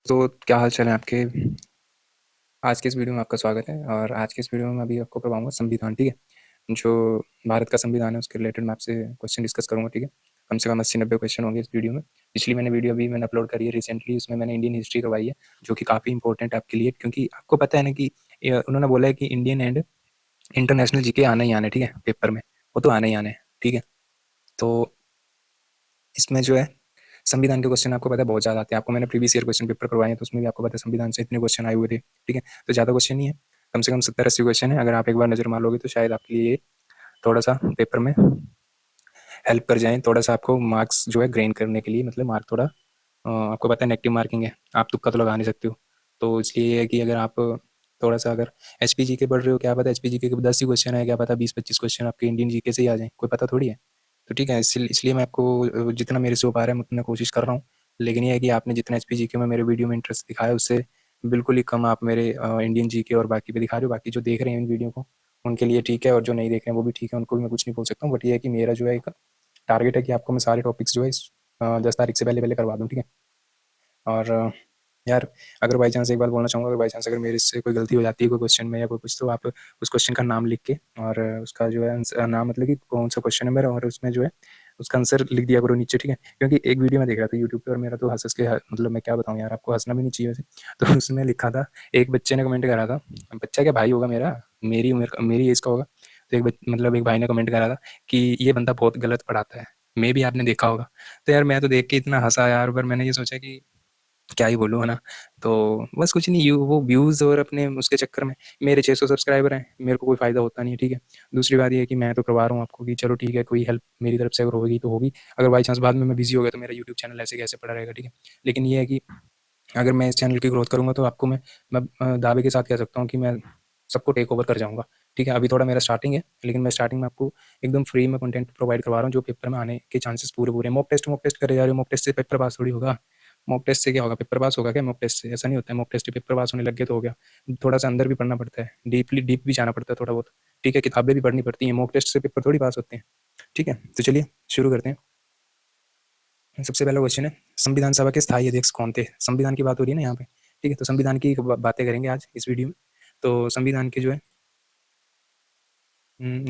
तो क्या हाल चाल है आपके? आज के इस वीडियो में आपका स्वागत है। और आज के इस वीडियो में मैं अभी आपको करवाऊंगा संविधान, ठीक है। जो भारत का संविधान है उसके रिलेटेड मैं आपसे क्वेश्चन डिस्कस करूंगा, ठीक है। कम से कम 80-90 क्वेश्चन होंगे इस वीडियो में। पिछली वीडियो अभी मैंने अपलोड करी है रिसेंटली, उसमें मैंने इंडियन हिस्ट्री करवाई है, जो कि काफ़ी इंपॉर्टेंट है आपके लिए, क्योंकि आपको पता है ना कि उन्होंने बोला है कि इंडियन एंड इंटरनेशनल जीके आना ही आना है, ठीक है, पेपर में। वो तो आना ही आना है, ठीक है। तो इसमें जो है संविधान के क्वेश्चन आपको पता है बहुत ज़्यादा आते हैं। आपको मैंने प्रीवियस ईयर क्वेश्चन पेपर करवाए हैं, तो उसमें भी आपको पता है संविधान से इतने क्वेश्चन आए हुए थे, ठीक है। तो ज़्यादा क्वेश्चन नहीं है, कम से कम 70-80 क्वेश्चन है। अगर आप एक बार नज़र मार लोगे तो शायद आपके लिए ये थोड़ा सा पेपर में हेल्प कर जाए, थोड़ा सा आपको मार्क्स जो है ग्रेन करने के लिए, मतलब मार्क थोड़ा आपको पता है नेगेटिव मार्किंग है, आप तुक्का तो लगा नहीं सकते हो। तो इसलिए ये है कि अगर आप थोड़ा सा अगर एच पी जी के पढ़ रहे हो, क्या पता एच पी जी के 10 ही क्वेश्चन है, क्या पता 20-25 क्वेश्चन आपके इंडियन जी के से ही आ जाए, कोई पता थोड़ी है। तो ठीक है, इसलिए मैं आपको जितना मेरे से हो पा रहा है मैं उतना कोशिश कर रहा हूँ। लेकिन ये है कि आपने जितना एच पी जी के में मेरे वीडियो में इंटरेस्ट दिखाया, उससे बिल्कुल ही कम आप मेरे इंडियन जी के और बाकी पे दिखा रहे हो। बाकी जो देख रहे हैं इन वीडियो को उनके लिए ठीक है, और जो नहीं देख रहे हैं वो भी ठीक है, उनको भी मैं कुछ नहीं बोल सकता हूँ। बट ये है कि मेरा जो है एक टारगेट है कि आपको मैं सारे टॉपिक्स जो है इस 10 तारीख से पहले पहले करवा दूँ, ठीक है। और यार, अगर बाई चांस एक बात बोलना चाहूँगा, अगर बाई चांस अगर मेरे से कोई गलती हो जाती है कोई क्वेश्चन में या कोई कुछ, तो आप उस क्वेश्चन का नाम लिख के और उसका जो है नाम, मतलब कि कौन सा क्वेश्चन है मेरा, और उसमें जो है उसका आंसर लिख दिया करो नीचे, ठीक है। क्योंकि एक वीडियो मैं देख रहा था यूट्यूब पे, और मेरा तो हंस हंस के मतलब मैं क्या बताऊँ यार, आपको हंसना भी नहीं चाहिए वैसे। तो उसमें लिखा था, एक बच्चे ने कमेंट करा था, बच्चा क्या भाई होगा मेरा, मेरी उम्र मेरी एज का होगा। तो मतलब एक भाई ने कमेंट करा था कि ये बंदा बहुत गलत पढ़ाता है, मे भी आपने देखा होगा। तो यार मैं तो देख के इतना हंसा यार, पर मैंने ये सोचा कि क्या ही बोलूँ, है ना। तो बस कुछ नहीं, वो व्यूज़ और अपने उसके चक्कर में मेरे 600 सब्सक्राइबर हैं, मेरे को कोई फ़ायदा होता नहीं है, ठीक है। दूसरी बात ये है कि मैं तो करवा रहा हूँ आपको कि चलो ठीक है, कोई हेल्प मेरी तरफ से अगर होगी तो होगी। अगर बाई चांस बाद में मैं बिज़ी हो गया तो मेरा यूट्यूब चैनल ऐसे कैसे पड़ा रहेगा, ठीक है। लेकिन ये है कि अगर मैं इस चैनल की ग्रोथ करूँगा तो आपको मैं दावे के साथ कह सकता हूँ कि मैं सबको टेक ओवर कर जाऊँगा, ठीक है। अभी थोड़ा मेरा स्टार्टिंग है, लेकिन मैं स्टार्टिंग में आपको एकदम फ्री में कंटेंट प्रोवाइड करवा रहा हूँ, जो पेपर में आने के चांसेस पूरे-पूरे हैं। मॉक टेस्ट करे जा रहे हो, मॉक टेस्ट से पेपर पास थोड़ी होगा। मॉक टेस्ट से क्या होगा, पेपर पास होगा क्या मॉक टेस्ट से? ऐसा नहीं होता है, मॉक टेस्ट से पेपर पास होने लग गए तो हो गया। थोड़ा-सा अंदर भी पढ़ना पड़ता है, डीप भी जाना पड़ता है थोड़ा बहुत, ठीक है। किताबें भी पढ़नी पड़ती हैं, मॉक टेस्ट से पेपर थोड़ी पास होते हैं, ठीक है। तो चलिए शुरू करते हैं। सबसे पहला क्वेश्चन है, संविधान सभा के स्थायी अध्यक्ष कौन थे? संविधान की बात हो रही है ना यहाँ पे, ठीक है। तो संविधान की बातें करेंगे आज इस वीडियो में। तो संविधान के जो है,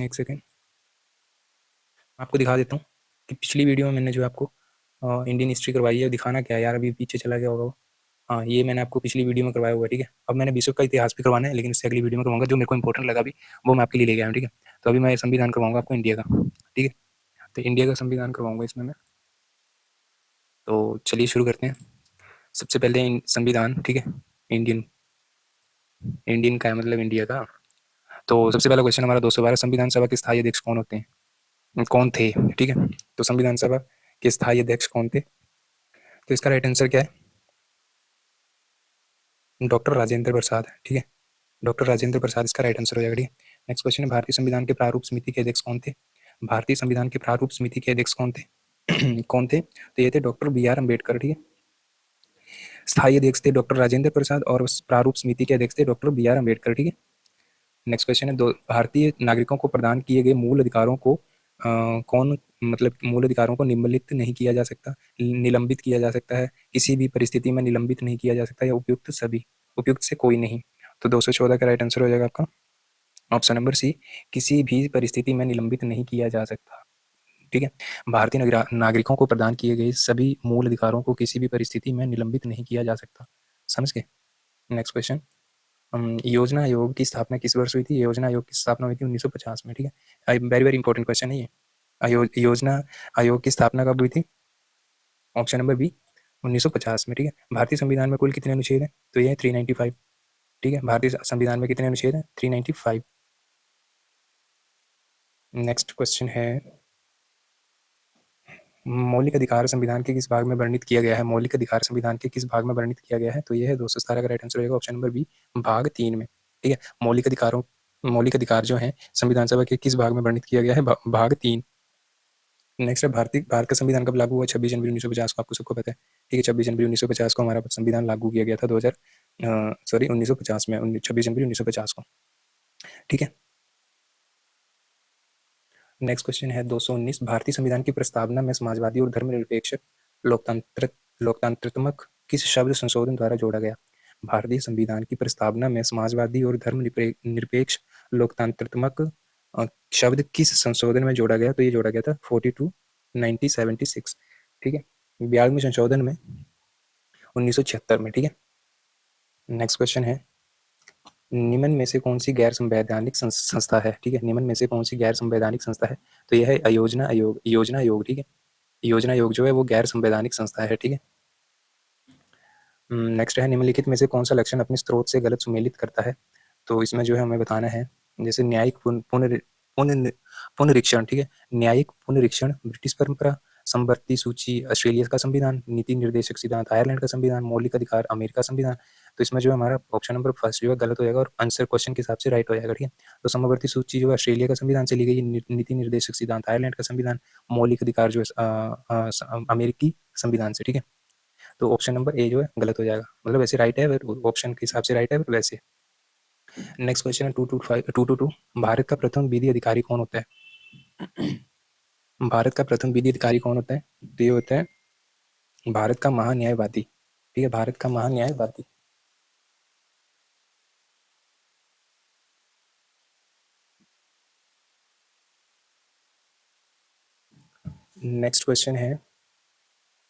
एक सेकेंड आपको दिखा देता हूँ कि पिछली वीडियो में मैंने जो आपको इंडियन हिस्ट्री करवाई है, दिखाना क्या है यार, अभी पीछे चला गया होगा वो। हाँ, ये मैंने आपको पिछली वीडियो में करवाया हुआ है, ठीक है। अब मैंने विश्व का इतिहास भी करवाना है, लेकिन उससे अगली वीडियो में करवाऊंगा। जो मेरे को इंपॉर्टेंट लगा भी वो मैं आपके लिए ले गया हूँ, ठीक है। तो अभी मैं संविधान करवाऊंगा आपको इंडिया का, ठीक है। तो इंडिया का संविधान करवाऊंगा इसमें मैं। तो चलिए शुरू करते हैं। सबसे पहले संविधान, ठीक है, इंडियन इंडियन का है, मतलब इंडिया का। तो सबसे पहला क्वेश्चन हमारा 212, संविधान सभा के स्थायी अध्यक्ष कौन होते हैं, कौन थे, ठीक है। तो संविधान सभा के स्थायी अध्यक्ष कौन थे? तो इसका राइट आंसर क्या है? डॉक्टर राजेंद्र प्रसाद, ठीक है। डॉक्टर राजेंद्र प्रसाद इसका राइट आंसर हो जाएगा, ठीक है। नेक्स्ट क्वेश्चन है, भारतीय संविधान के प्रारूप समिति के अध्यक्ष कौन थे? भारतीय संविधान के प्रारूप समिति के अध्यक्ष कौन थे? कौन थे? तो ये थे डॉक्टर बी आर अम्बेडकर, ठीक है। स्थायी अध्यक्ष थे डॉक्टर राजेंद्र प्रसाद, और प्रारूप समिति के अध्यक्ष थे डॉक्टर बी आर अम्बेडकर, ठीक है। नेक्स्ट क्वेश्चन है, दो भारतीय नागरिकों को प्रदान किए गए मूल अधिकारों को कौन, मतलब मूल अधिकारों को निम्नलिखित नहीं किया जा सकता, निलंबित किया जा सकता है, किसी भी परिस्थिति में निलंबित नहीं किया जा सकता, या उपयुक्त सभी, उपयुक्त से कोई नहीं। तो 214 का राइट आंसर हो जाएगा आपका ऑप्शन नंबर सी, किसी भी परिस्थिति में निलंबित नहीं किया जा सकता, ठीक है। भारतीय नागरिकों को प्रदान किए गए सभी मूल अधिकारों को किसी भी परिस्थिति में निलंबित नहीं किया जा सकता, समझ गए। नेक्स्ट क्वेश्चन, योजना आयोग की स्थापना किस वर्ष हुई थी? योजना आयोग की स्थापना हुई थी 1950 में, ठीक है। वेरी वेरी इंपॉर्टेंट क्वेश्चन है ये। योजना आयोग की स्थापना कब हुई थी? ऑप्शन नंबर बी, 1950 में, ठीक है। भारतीय संविधान में कुल कितने अनुच्छेद हैं? तो ये है 395, ठीक है। भारतीय संविधान में कितने अनुच्छेद हैं? 395। नेक्स्ट क्वेश्चन है, मौलिक अधिकार संविधान के किस भाग में वर्णित किया गया है? मौलिक अधिकार संविधान के किस भाग में वर्णित किया गया है? तो यह है 217 का राइट आंसर रहेगा ऑप्शन नंबर बी, भाग 3 में, ठीक है। मौलिक अधिकार जो है संविधान सभा के किस भाग में वर्णित किया गया है? भाग 3। नेक्स्ट है, भारत का संविधान कब लागू हुआ? 26 जनवरी 1950 को, आपको सबको पता है, ठीक है। 26 जनवरी 1950 को हमारा संविधान लागू किया गया था, 1950 में, 26 जनवरी 1950 को, ठीक है। नेक्स्ट क्वेश्चन है 219, भारतीय संविधान की प्रस्तावना में समाजवादी और धर्मनिरपेक्ष लोकतंत्र लोकतंत्रात्मक किस शब्द संशोधन द्वारा जोड़ा गया? भारतीय संविधान की प्रस्तावना में समाजवादी और धर्मनिरपेक्ष लोकतंत्रात्मक शब्द किस संशोधन में जोड़ा गया? तो ये जोड़ा गया था 42 1976, ठीक है, 42वें संशोधन में 1976 में, ठीक है। नेक्स्ट क्वेश्चन है, निम्न में से कौन सी गैर संवैधानिक संस्था है? ठीक है, निम्न में से कौन सी गैर संवैधानिक संस्था है? तो यह है योजना आयोग। योजना आयोग, ठीक है, योजना आयोग जो है वो गैर संवैधानिक संस्था है, ठीक है। नेक्स्ट है, निम्नलिखित में से कौन सा लक्षण अपने स्रोत से गलत सुमेलित करता है? तो इसमें जो है हमें बताना है, जैसे न्यायिक पुनरीक्षण, ठीक है, न्यायिक पुनरीक्षण, ब्रिटिश परंपरा, संवर्ती सूची ऑस्ट्रेलिया का संविधान, नीति निर्देशक सिद्धांत आयरलैंड का संविधान, मौलिक अधिकार अमेरिका संविधान। तो इसमें जो हमारा ऑप्शन नंबर फर्स्ट जो है गलत हो जाएगा और आंसर क्वेश्चन के हिसाब से राइट हो जाएगा, ठीक है। तो समवर्ती सूची जो है ऑस्ट्रेलिया का संविधान से ली गई, नीति निर्देशक सिद्धांत आयरलैंड का संविधान, मौलिक अधिकार जो है अमेरिकी संविधान से, ठीक है। तो ऑप्शन नंबर ए जो है गलत हो जाएगा, मतलब वैसे राइट है, ऑप्शन के हिसाब से राइट है वैसे। नेक्स्ट क्वेश्चन है 222। भारत का प्रथम विधि अधिकारी कौन होता है? भारत का प्रथम विधि अधिकारी कौन होता है? तो ये होता है भारत का महान्यायवादी, ठीक है, भारत का महान्यायवादी। नेक्स्ट क्वेश्चन है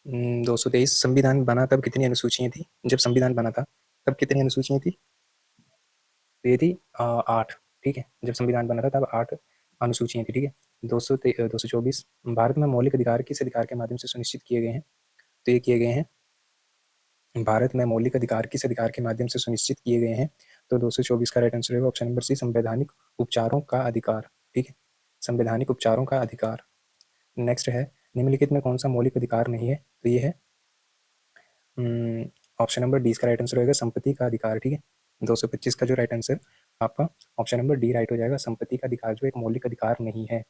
223। संविधान बना तब कितनी अनुसूचियां थी? जब संविधान बना था तब कितनी अनुसूचियां थी? तो ये थी 8, ठीक है, जब संविधान बना था तब 8 अनुसूचियां थी, ठीक है। 224। भारत में मौलिक अधिकार किस अधिकार के माध्यम से सुनिश्चित किए गए हैं? तो ये किए गए हैं, भारत में मौलिक अधिकार किस अधिकार के माध्यम से सुनिश्चित किए गए हैं? तो 224 का राइट आंसर होगा ऑप्शन नंबर सी, संवैधानिक उपचारों का अधिकार, ठीक है, संवैधानिक उपचारों का अधिकार। नेक्स्ट है, निम्नलिखित में कौन सा मौलिक अधिकार नहीं है? तो ये है ऑप्शन नंबर डी, इसका राइट आंसर होगा संपत्ति का अधिकार, ठीक है। 225 का जो राइट आंसर आपका ऑप्शन नंबर डी राइट हो जाएगा, संपत्ति का अधिकार जो एक मौलिक अधिकार नहीं है,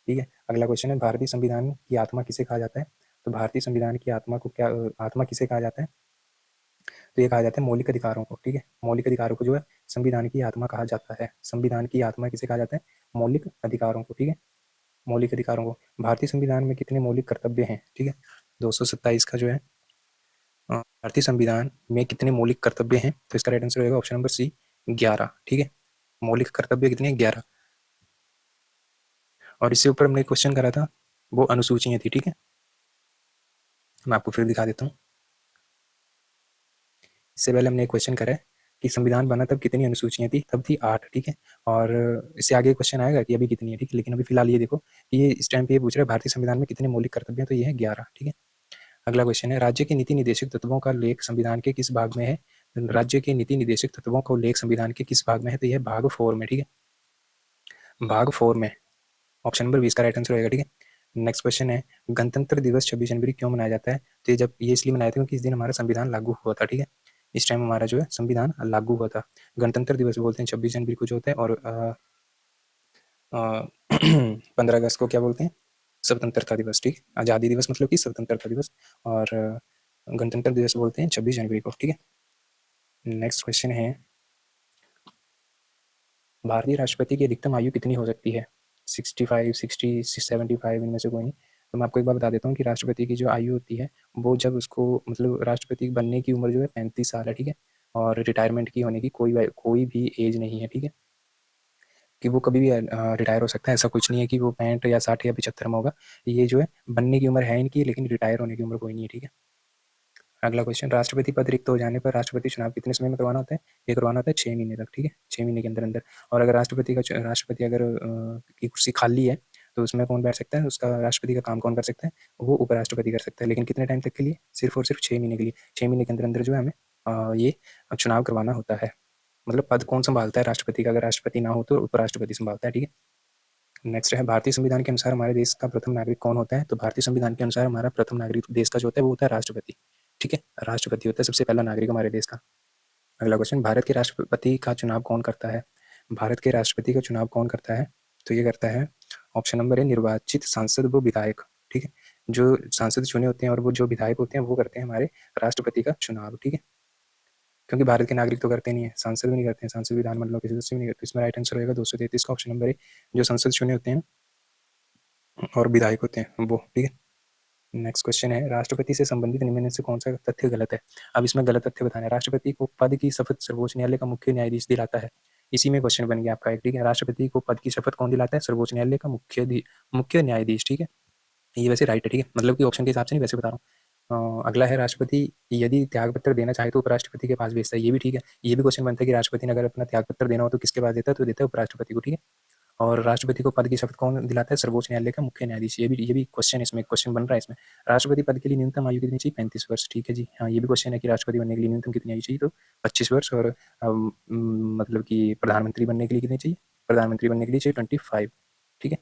ठीक है। अगला क्वेश्चन है, भारतीय संविधान की आत्मा किसे कहा जाता है? तो भारतीय संविधान की आत्मा को क्या, आत्मा किसे कहा जाता है? तो ये कहा जाता है मौलिक अधिकारों को, ठीक है, मौलिक अधिकारों को जो है संविधान की आत्मा कहा जाता है। संविधान की आत्मा किसे कहा जाता है? मौलिक अधिकारों को, ठीक है, मौलिक अधिकारों को। भारतीय संविधान में कितने मौलिक कर्तव्य हैं? ठीक है, 227 का जो है भारतीय संविधान में कितने मौलिक कर्तव्य हैं? तो इसका राइट आंसर होगा ऑप्शन नंबर सी, 11, ठीक है, मौलिक कर्तव्य कितने हैं? 11। और इससे ऊपर हमने क्वेश्चन करा था, वो अनुसूचियां थी, ठीक है, मैं आपको फिर दिखा देता हूँ। इससे पहले हमने एक क्वेश्चन करा है कि संविधान बना तब कितनी अनुसूचियां थी? तब थी 8, ठीक है। और इससे आगे क्वेश्चन आएगा कि अभी कितनी है, ठीक है, लेकिन अभी फिलहाल ये देखो कि ये इस टाइम पे ये पूछ रहा है भारतीय संविधान में कितने मौलिक कर्तव्य हैं, तो ये है 11, ठीक है। अगला क्वेश्चन है, राज्य के नीति निर्देशक तत्वों का उल्लेख संविधान के किस भाग में है? राज्य के नीति निर्देशक तत्वों का उल्लेख संविधान के किस भाग में है? तो यह भाग 4 में, ठीक है, भाग 4 में, ऑप्शन नंबर 20 का राइट आंसर होगा, ठीक है। नेक्स्ट क्वेश्चन है, गणतंत्र दिवस 26 जनवरी क्यों मनाया जाता है? तो जब ये इसलिए मनाया था क्योंकि इस दिन हमारा संविधान लागू हुआ था, ठीक है, इस टाइम हमारा जो है संविधान लागू हुआ था। गणतंत्र दिवस बोलते हैं 26 जनवरी को जो होता है, और 15 अगस्त को क्या बोलते हैं? स्वतंत्रता दिवस, ठीक, आज़ादी दिवस मतलब कि स्वतंत्रता दिवस, और गणतंत्र दिवस बोलते हैं 26 जनवरी को, ठीक है। नेक्स्ट क्वेश्चन है, भारतीय राष्ट्रपति की अधिकतम आयु कितनी हो सकती है? 65, 60, 75, इनमें से कोई नहीं। तो मैं आपको एक बार बता देता हूँ कि राष्ट्रपति की जो आयु होती है वो जब उसको, मतलब राष्ट्रपति बनने की उम्र जो है 35 साल है, ठीक है, और रिटायरमेंट की होने की कोई भी एज नहीं है, ठीक है, कि वो कभी भी रिटायर हो सकता है। ऐसा कुछ नहीं है कि वो 65 या 60 या 75 में होगा। ये जो है बनने की उम्र है इनकी, लेकिन रिटायर होने की उम्र कोई नहीं है, ठीक है। अगला क्वेश्चन, राष्ट्रपति पद रिक्त हो जाने पर राष्ट्रपति चुनाव कितने समय में करवाना होता है? ये करवाना होता है 6 महीने तक, ठीक है, 6 महीने के अंदर अंदर। और अगर राष्ट्रपति अगर की कुर्सी खाली है तो उसमें कौन बैठ सकता है? उसका राष्ट्रपति का काम कौन कर सकता है? वो उपराष्ट्रपति कर सकता है, लेकिन कितने टाइम तक के लिए? सिर्फ और सिर्फ 6 महीने के लिए। 6 महीने के अंदर अंदर जो है हमें ये चुनाव करवाना होता है। मतलब पद कौन संभालता है? राष्ट्रपति का। अगर राष्ट्रपति ना हो तो उपराष्ट्रपति संभालता है, ठीक है। नेक्स्ट है, भारतीय संविधान के अनुसार हमारे देश का प्रथम नागरिक कौन होता है? तो भारतीय संविधान के अनुसार हमारा प्रथम नागरिक देश का जो होता है वो होता है राष्ट्रपति, ठीक है, राष्ट्रपति होता है सबसे पहला नागरिक हमारे देश का। अगला क्वेश्चन, भारत के राष्ट्रपति का चुनाव कौन करता है? भारत के राष्ट्रपति का चुनाव कौन करता है? तो ये करता है ऑप्शन नंबर है निर्वाचित सांसद व विधायक, ठीक है, जो सांसद चुने होते हैं और वो जो विधायक होते हैं वो करते हैं हमारे राष्ट्रपति का चुनाव, ठीक है, क्योंकि भारत के नागरिक तो करते नहीं है, सांसद भी नहीं करते हैं, सांसद विधानमंडल के सदस्य भी नहीं करते। इसमें राइट आंसर होगा 233 का ऑप्शन नंबर है, जो संसद चुने होते हैं और विधायक होते हैं वो, ठीक है। नेक्स्ट क्वेश्चन है, राष्ट्रपति से संबंधित निम्न में से कौन सा तथ्य गलत है? अब इसमें गलत तथ्य बताना है। राष्ट्रपति को पद की शपथ सर्वोच्च न्यायालय का मुख्य न्यायाधीश दिलाता है। इसी में क्वेश्चन बन गया आपका एक, ठीक है। राष्ट्रपति को पद की शपथ कौन दिलाता है? सर्वोच्च न्यायालय का मुख्य न्यायाधीश, ठीक है। ये वैसे राइट है, ठीक है, मतलब कि ऑप्शन के हिसाब से नहीं, वैसे बता रहा हूँ। अगला है, राष्ट्रपति यदि त्यागपत्र देना चाहे तो उपराष्ट्रपति के पास भेजता है। ये भी ठीक है। ये भी क्वेश्चन बनता है कि राष्ट्रपति ने अगर अपना त्यागपत्र देना हो तो किसके पास देता है? तो देता है उपराष्ट्रपति को, ठीक है। और राष्ट्रपति को पद की शपथ कौन दिलाता है? सर्वोच्च न्यायालय का मुख्य न्यायाधीश। ये भी क्वेश्चन इसमें क्वेश्चन बन रहा है इसमें। राष्ट्रपति पद के लिए न्यूनतम आयु कितनी चाहिए? 35 वर्ष, ठीक है जी। हाँ, ये भी क्वेश्चन है कि राष्ट्रपति बनने के लिए न्यूनतम कितनी आयु चाहिए? तो 25 वर्ष। और मतलब कि प्रधानमंत्री बनने के लिए कितनी चाहिए? प्रधानमंत्री बनने के लिए चाहिए 25, ठीक है।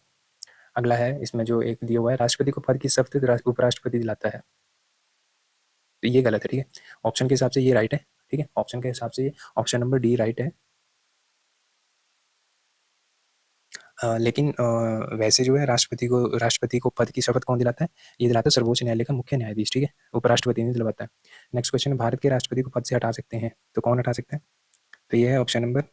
अगला है, इसमें जो एक दिया हुआ है, राष्ट्रपति को पद की शपथ उपराष्ट्रपति दिलाता है। तो ये गलत है, ठीक है। ऑप्शन के हिसाब से ये राइट है, ठीक है। ऑप्शन के हिसाब से ऑप्शन नंबर डी राइट है। लेकिन वैसे जो है, राष्ट्रपति को पद की शपथ कौन दिलाता है? ये दिलाता है सर्वोच्च न्यायालय का मुख्य न्यायाधीश, ठीक है। उपराष्ट्रपति नहीं दिलवाता है। नेक्स्ट क्वेश्चन, भारत के राष्ट्रपति को पद से हटा सकते हैं, तो कौन हटा सकता है? तो ये है ऑप्शन नंबर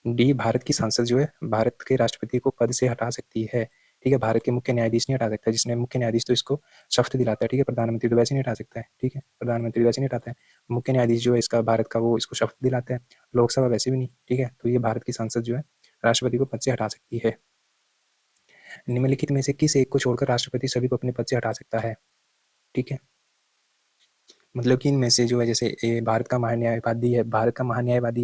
डी, भारत की संसद जो है भारत के राष्ट्रपति को पद से हटा सकती है, ठीक है। भारत के मुख्य न्यायाधीश नहीं हटा सकता, जिसने मुख्य न्यायाधीश तो इसको शपथ दिलाता है, ठीक है। प्रधानमंत्री तो वैसे नहीं हटा सकता है, ठीक है। प्रधानमंत्री वैसे नहीं हटाता है। मुख्य न्यायाधीश जो है इसका भारत का, वो इसको शपथ दिलाता है। लोकसभा वैसे भी नहीं, ठीक है। तो ये भारत की संसद जो है राष्ट्रपति को पद से हटा सकती है। निम्नलिखित में से किस एक को छोड़कर राष्ट्रपति सभी को अपने पद से हटा सकता है, ठीक है। मतलब कि इनमें से जो है, जैसे भारत का महान्यायवादी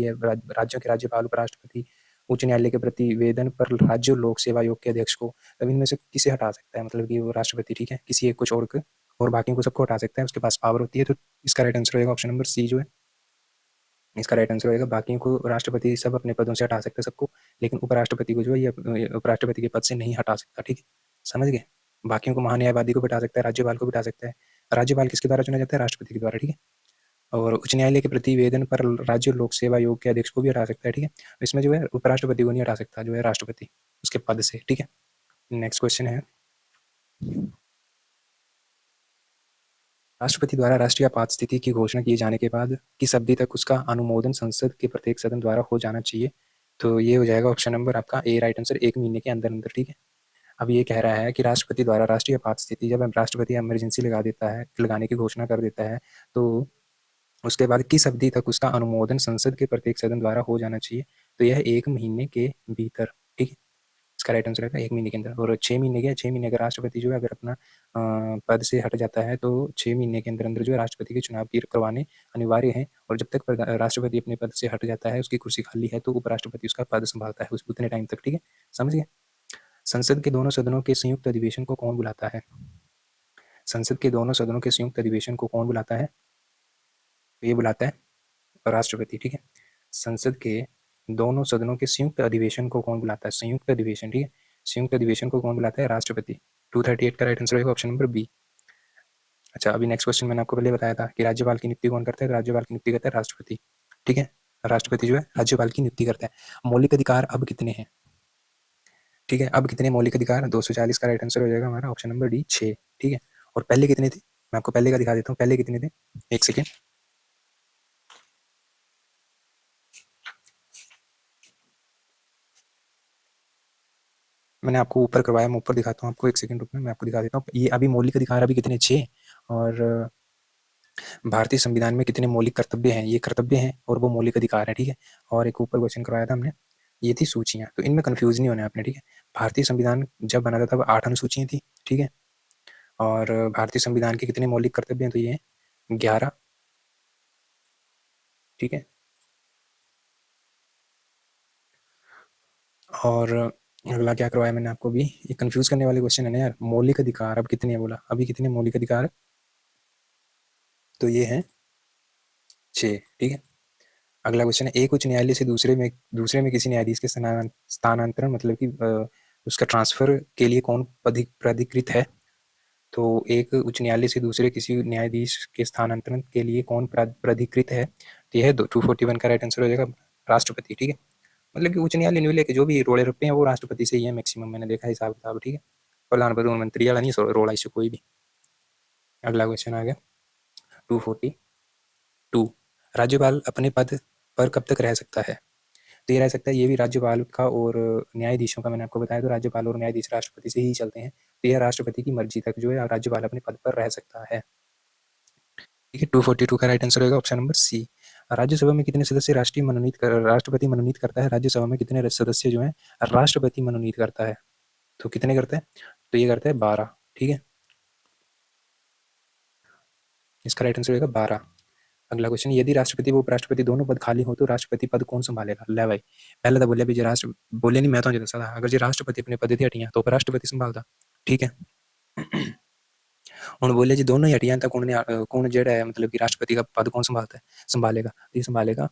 है, राज्यों के राज्यपाल, उपराष्ट्रपति, उच्च न्यायालय के प्रतिवेदन पर राज्य लोक सेवा आयोग के अध्यक्ष को, तब इनमें से किसे हटा सकता है? मतलब कि वो राष्ट्रपति, ठीक है, किसी एक को छोड़कर, और बाकी को सबको हटा सकता है, उसके पास पावर होती है। तो इसका राइट आंसर होगा ऑप्शन नंबर सी जो है, इसका राइट आंसर होगा। बाकी को राष्ट्रपति सब अपने पदों से हटा सकते हैं सबको, लेकिन उपराष्ट्रपति को जो है ये उपराष्ट्रपति के पद से नहीं हटा सकता, ठीक है। समझ गए? बाकियों को महान्यायवादी को बिठा सकता है, राज्यपाल को बिठा सकता है। राज्यपाल किसके द्वारा चुना जाता है? राष्ट्रपति के द्वारा, ठीक है। और उच्च न्यायालय के प्रतिवेदन पर राज्य लोक सेवा आयोग के अध्यक्ष को भी हटा सकता है, ठीक है। इसमें जो है उपराष्ट्रपति को नहीं हटा सकता, जो है राष्ट्रपति, उसके पद से, ठीक है। नेक्स्ट क्वेश्चन है, राष्ट्रपति द्वारा राष्ट्रीय आपात स्थिति की घोषणा किए जाने के बाद किस अवधि तक उसका अनुमोदन संसद के प्रत्येक सदन द्वारा हो जाना चाहिए? तो ये हो जाएगा ऑप्शन नंबर आपका ए राइट आंसर, 1 महीने के अंदर अंदर, ठीक है। अब ये कह रहा है कि राष्ट्रपति द्वारा राष्ट्रीय आपात स्थिति, जब राष्ट्रपति इमरजेंसी लगा देता है, लगाने की घोषणा कर देता है, तो उसके बाद किस अवधि तक उसका अनुमोदन संसद के प्रत्येक सदन द्वारा हो जाना चाहिए? तो यह 1 महीने के भीतर, ठीक है। इसका राइट आंसर रहेगा 1 महीने के अंदर। और 6 महीने के 6 महीने का राष्ट्रपति जो है अगर अपना पद से हट जाता है, तो 6 महीने के अंदर अंदर जो है राष्ट्रपति के चुनाव की करवाने अनिवार्य हैं। और जब तक राष्ट्रपति अपने पद से हट जाता है, उसकी कुर्सी खाली है, तो उपराष्ट्रपति उसका पद संभालता है उतने टाइम तक, ठीक है। समझ गए? संसद के दोनों सदनों के संयुक्त अधिवेशन को कौन बुलाता है? संसद के दोनों सदनों के संयुक्त अधिवेशन को कौन बुलाता है? तो ये बुलाता है राष्ट्रपति, ठीक है। संसद के दोनों सदनों के संयुक्त अधिवेशन को कौन बुलाता है? संयुक्त अधिवेशन, ठीक है। संयुक्त अधिवेशन को कौन बुलाता है? राष्ट्रपति। 238 का राइट आंसर रहेगा ऑप्शन नंबर बी। अच्छा, अभी नेक्स्ट क्वेश्चन मैंने आपको पहले बताया था कि राज्यपाल की नियुक्ति कौन करता है? राज्यपाल की नियुक्ति करता है राष्ट्रपति, ठीक है। राष्ट्रपति जो है राज्यपाल की नियुक्ति करता है। मौलिक अधिकार अब कितने हैं? ठीक है, अब कितने मौलिक अधिकार? 240 का राइट आंसर हो जाएगा हमारा ऑप्शन नंबर डी, 6, ठीक है। और पहले कितने थे? मैं आपको पहले का दिखा देता हूँ, पहले कितने थे, एक सेकेंड। मैंने आपको ऊपर करवाया, मैं ऊपर दिखाता हूँ आपको, एक सेकंड रुकना, मैं आपको दिखा देता हूँ। ये अभी मौलिक अधिकार अभी कितने? 6। और भारतीय संविधान में कितने मौलिक कर्तव्य हैं? ये कर्तव्य हैं और वो मौलिक अधिकार है, ठीक है। और एक ऊपर क्वेश्चन करवाया था हमने, ये थी सूचियां, तो इनमें कंफ्यूज नहीं होना है आपने, ठीक है। भारतीय संविधान जब बना था तब 8 अनुसूचियां थी, ठीक है। और भारतीय संविधान के कितने मौलिक कर्तव्य हैं? तो ये 11, ठीक है। और अगला क्या करवाया मैंने आपको भी, ये कंफ्यूज करने वाले क्वेश्चन है ना यार। मौलिक अधिकार अब कितने बोला, अभी कितने मौलिक अधिकार? तो ये है 6, ठीक है। अगला क्वेश्चन है, एक उच्च न्यायालय से दूसरे में किसी न्यायाधीश के स्थानांतरण, मतलब कि उसका ट्रांसफर के लिए कौन प्राधिकृत है? तो एक उच्च न्यायालय से दूसरे किसी न्यायाधीश के स्थानांतरण के लिए कौन प्राधिकृत है? तो यह है 241 का राइट आंसर हो जाएगा राष्ट्रपति, ठीक है। मतलब कि उच्च न्यायालय न्यूयालय के जो भी रोड़े रप्पे हैं वो राष्ट्रपति से ही है मैक्सिमम, मैंने देखा हिसाब किताब, ठीक है। प्रधानमंत्री वाला नहीं रोड़ा इसे कोई भी। अगला क्वेश्चन आ गया 242, राज्यपाल अपने पद पर कब तक रह सकता है? तो ये रह सकता है, ये भी राज्यपाल का और न्यायाधीशों का, मैंने आपको बताया, तो राज्यपाल और न्यायाधीश राष्ट्रपति से ही चलते हैं। तो यह राष्ट्रपति की मर्जी तक जो है राज्यपाल अपने पद पर रह सकता है। ठीक है, 242 का राइट आंसर होगा ऑप्शन नंबर सी। राज्यसभा में कितने सदस्य राष्ट्रपति मनोनीत करता है? राज्यसभा में कितने सदस्य जो है राष्ट्रपति मनोनीत करता है? तो कितने करता है? तो ये करता है 12। ठीक है, इसका राइट आंसर होगा 12। अगला क्वेश्चन, यदि राष्ट्रपति व उपराष्ट्रपति दोनों पद खाली हो तो राष्ट्रपति पद कौन संभालेगा? ले भाई, पहले तो बोले भी राष्ट्र बोले नहीं, मैं तो दसा था अगर जो राष्ट्रपति अपने पद से हटिया तो उपराष्ट्रपति संभालता। ठीक है, उन्होंने बोले जी दोनों ही हटिया था कौन जेड़ा है मतलब कि राष्ट्रपति का पद कौन संभालता है संभालेगा? तो ये संभालेगा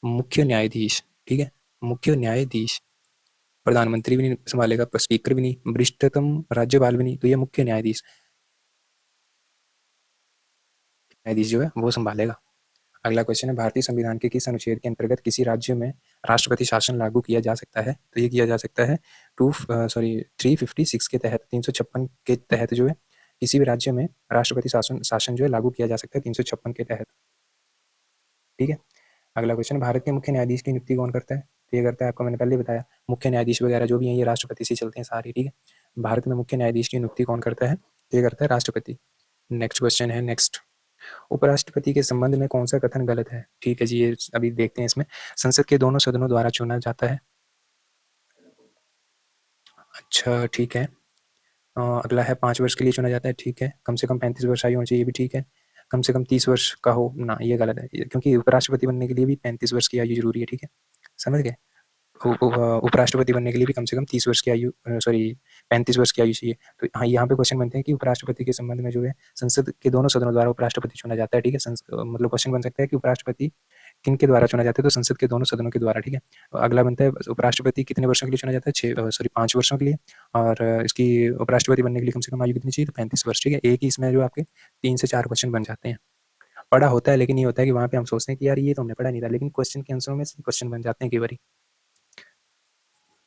मुख्य न्यायाधीश। ठीक है, मुख्य न्यायाधीश। प्रधानमंत्री भी नहीं संभालेगा, स्पीकर भी नहीं, वरिष्ठतम राज्यपाल भी नहीं, तो ये मुख्य न्यायाधीश जो है वो संभालेगा। अगला क्वेश्चन है, भारतीय संविधान के किस अनुच्छेद के अंतर्गत किसी राज्य में राष्ट्रपति शासन लागू किया जा सकता है? तो ये किया जा सकता है 356 के तहत, 356 के तहत जो है किसी भी राज्य में राष्ट्रपति शासन जो है लागू किया जा सकता है 356 के तहत। ठीक है, अगला क्वेश्चन, भारत के मुख्य न्यायाधीश की नियुक्ति कौन करता है? तो ये करता है, आपको मैंने पहले बताया, मुख्य न्यायाधीश वगैरह जो भी हैं ये राष्ट्रपति से चलते हैं सारे। ठीक है, भारत में मुख्य न्यायाधीश की नियुक्ति कौन करता है? तो ये करता है राष्ट्रपति। नेक्स्ट क्वेश्चन है, नेक्स्ट, उपराष्ट्रपति के संबंध में कौन सा कथन गलत है? ठीक है जी, ये अभी देखते हैं इसमें, संसद के दोनों सदनों द्वारा चुना जाता है। अच्छा ठीक है, अगला है 5 वर्ष के लिए चुना जाता है। ठीक है, कम से कम 35 वर्ष आयु होनी चाहिए, ये भी ठीक है। कम से कम 30 वर्ष का हो ना, ये गलत है, क्योंकि उपराष्ट्रपति बनने के लिए भी 35 वर्ष की आयु जरूरी है। ठीक है, समझ गए, उपराष्ट्रपति बनने के लिए भी कम से कम 30 वर्ष की आयु, सॉरी 35 वर्ष की आयु चाहिए। तो हाँ, यहाँ पे क्वेश्चन बनते हैं कि उपराष्ट्रपति के संबंध में जो है संसद के दोनों सदनों द्वारा उपराष्ट्रपति चुना जाता है। ठीक है, मतलब क्वेश्चन बन सकता है कि उपराष्ट्रपति किन के द्वारा चुना जाता है? तो संसद के दोनों सदनों के द्वारा। ठीक है, अगला बनता है, उपराष्ट्रपति कितने वर्षों के लिए चुना जाता है? 5 वर्षों के लिए। और इसकी उपराष्ट्रपति बनने के लिए कम से कम आयु कितनी चाहिए? तो 35 वर्ष। ठीक है, एक ही इसमें जो आपके 3 से 4 क्वेश्चन बन जाते हैं। पढ़ा होता है, लेकिन ये होता है कि वहाँ पे हम सोचते हैं कि यार ये तो हमने पढ़ा नहीं था, लेकिन क्वेश्चन के आंसरों में से क्वेश्चन बन जाते हैं कई बार।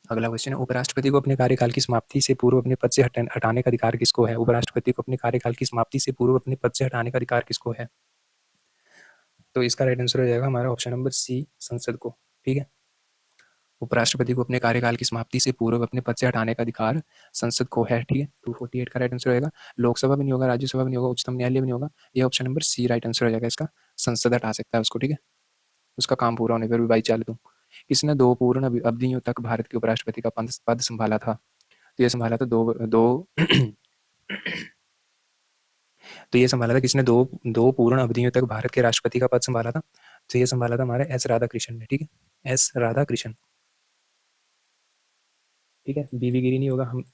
अगला क्वेश्चन है, उपराष्ट्रपति को अपने कार्यकाल की समाप्ति से पूर्व अपने पद से हटाने का अधिकार किसको है? उपराष्ट्रपति को अपने कार्यकाल की समाप्ति से पूर्व अपने पद से हटाने का अधिकार किसको है? तो इसका राइट आंसर हो जाएगा हमारा ऑप्शन नंबर सी, संसद को। ठीक है, उपराष्ट्रपति को अपने कार्यकाल की समाप्ति से पूर्व अपने पद से हटाने का अधिकार संसद को है। ठीक है, 248 का राइट आंसर रहेगा। लोकसभा भी नहीं होगा, राज्यसभा भी नहीं होगा, उच्चतम न्यायालय भी नहीं होगा, ये option number c right answer हो जाएगा इसका। संसद हटा सकता है उसको। ठीक है, उसका काम पूरा होने पर भी भाई चाल दूँ। किसने 2 पूर्ण अवधियों तक भारत के उपराष्ट्रपति का पद संभाला था? तो ये संभाला था दो दो तो ये संभाला था किसने? दो पूर्ण अवधियों तक भारत के राष्ट्रपति का पद संभाला था। तो ये संभाला था हमारे एस राधाकृष्णन ने। ठीक है, एस राधाकृष्णन। ठीक है, बीबी गिरी नहीं होगा, हम